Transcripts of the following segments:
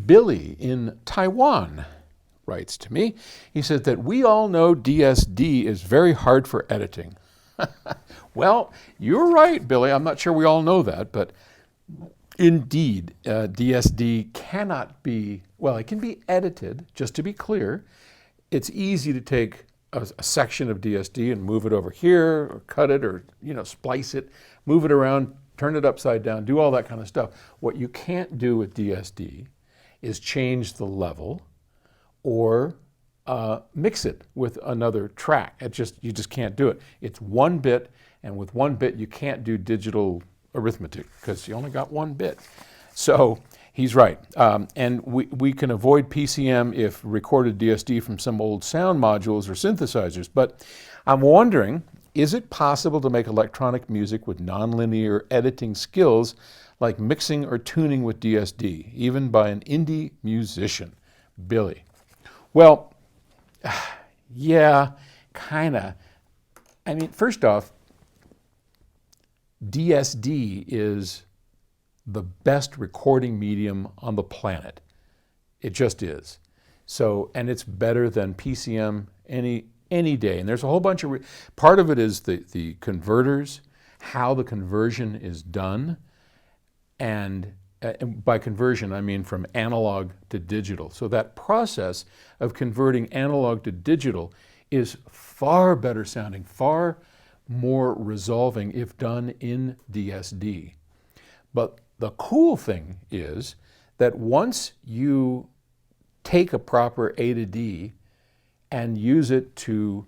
Billy in Taiwan writes to me. He says that we all know DSD is very hard for editing. Well, you're right, Billy. I'm not sure we all know that, but indeed, DSD cannot be, well, it can be edited, just to be clear. It's easy to take a section of DSD and move it over here, or cut it, or splice it, move it around, turn it upside down, do all that kind of stuff. What you can't do with DSD is change the level or mix it with another track. You just can't do it. It's one bit, and with one bit you can't do digital arithmetic because you only got one bit. So he's right. And we can avoid PCM if recorded DSD from some old sound modules or synthesizers. But I'm wondering, is it possible to make electronic music with nonlinear editing skills like mixing or tuning with DSD, even by an indie musician? Billy. Well, yeah, kinda. I mean, first off, DSD is the best recording medium on the planet. It just is. So, and it's better than PCM any day. And there's a whole bunch of, part of it is the converters, how the conversion is done. And by conversion, I mean from analog to digital. So that process of converting analog to digital is far better sounding, far more resolving if done in DSD. But the cool thing is that once you take a proper A to D and use it to,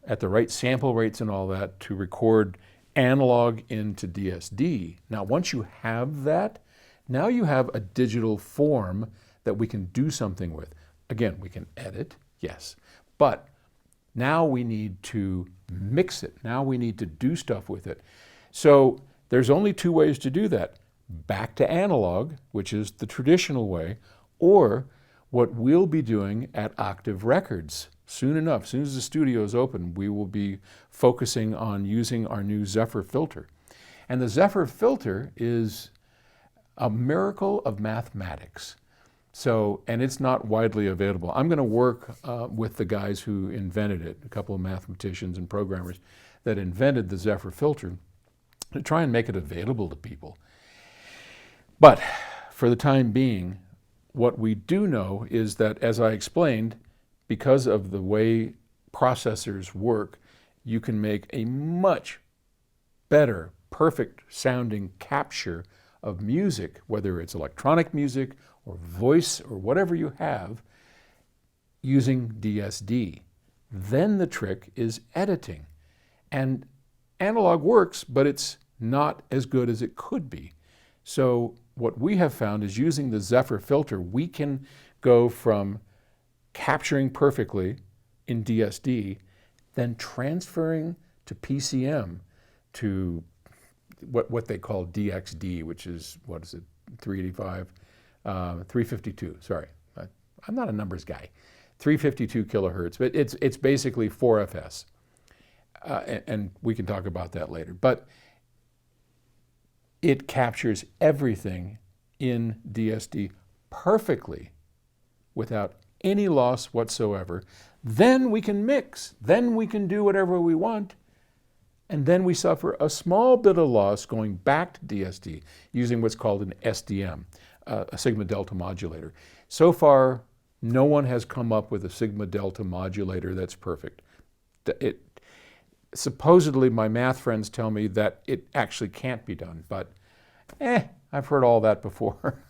at the right sample rates and all that, to record analog into DSD, now once you have that, now you have a digital form that we can do something with. Again, we can edit, yes, but now we need to mix it. Now we need to do stuff with it. So there's only two ways to do that. Back to analog, which is the traditional way, or what we'll be doing at Octave Records. Soon enough, as soon as the studio is open, we will be focusing on using our new Zephyr filter. And the Zephyr filter is a miracle of mathematics. So, and it's not widely available. I'm going to work with the guys who invented it, a couple of mathematicians and programmers that invented the Zephyr filter, to try and make it available to people. But for the time being, what we do know is that, as I explained, because of the way processors work, you can make a much better, perfect sounding capture of music, whether it's electronic music or voice or whatever you have, using DSD. Then the trick is editing. And analog works, but it's not as good as it could be. So what we have found is using the Zephyr filter, we can go from capturing perfectly in DSD, then transferring to PCM to what they call DXD, which is, 385? 352, sorry. I'm not a numbers guy. 352 kilohertz, but it's basically 4FS. And we can talk about that later. But it captures everything in DSD perfectly without any loss whatsoever. Then we can mix. Then we can do whatever we want. And then we suffer a small bit of loss going back to DSD using what's called an SDM, a sigma delta modulator. So far, no one has come up with a sigma delta modulator that's perfect. Supposedly, my math friends tell me that it actually can't be done, but I've heard all that before.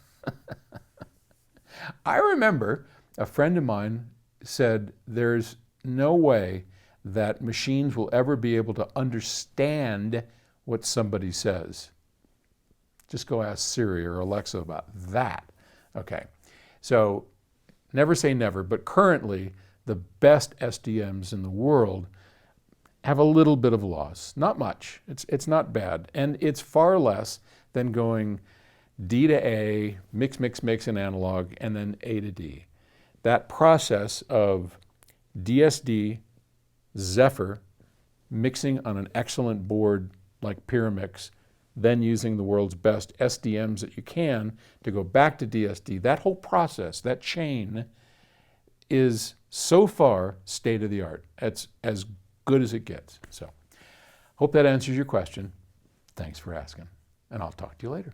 I remember a friend of mine said there's no way that machines will ever be able to understand what somebody says. Just go ask Siri or Alexa about that. Okay, so never say never, but currently the best SDMs in the world have a little bit of loss. Not much, it's not bad, and it's far less than going D to A, mix, mix, mix in analog, and then A to D. That process of DSD, Zephyr, mixing on an excellent board like Pyramix, then using the world's best SDMs that you can to go back to DSD. That whole process, that chain, is so far state of the art. It's as good as it gets. So, hope that answers your question. Thanks for asking, and I'll talk to you later.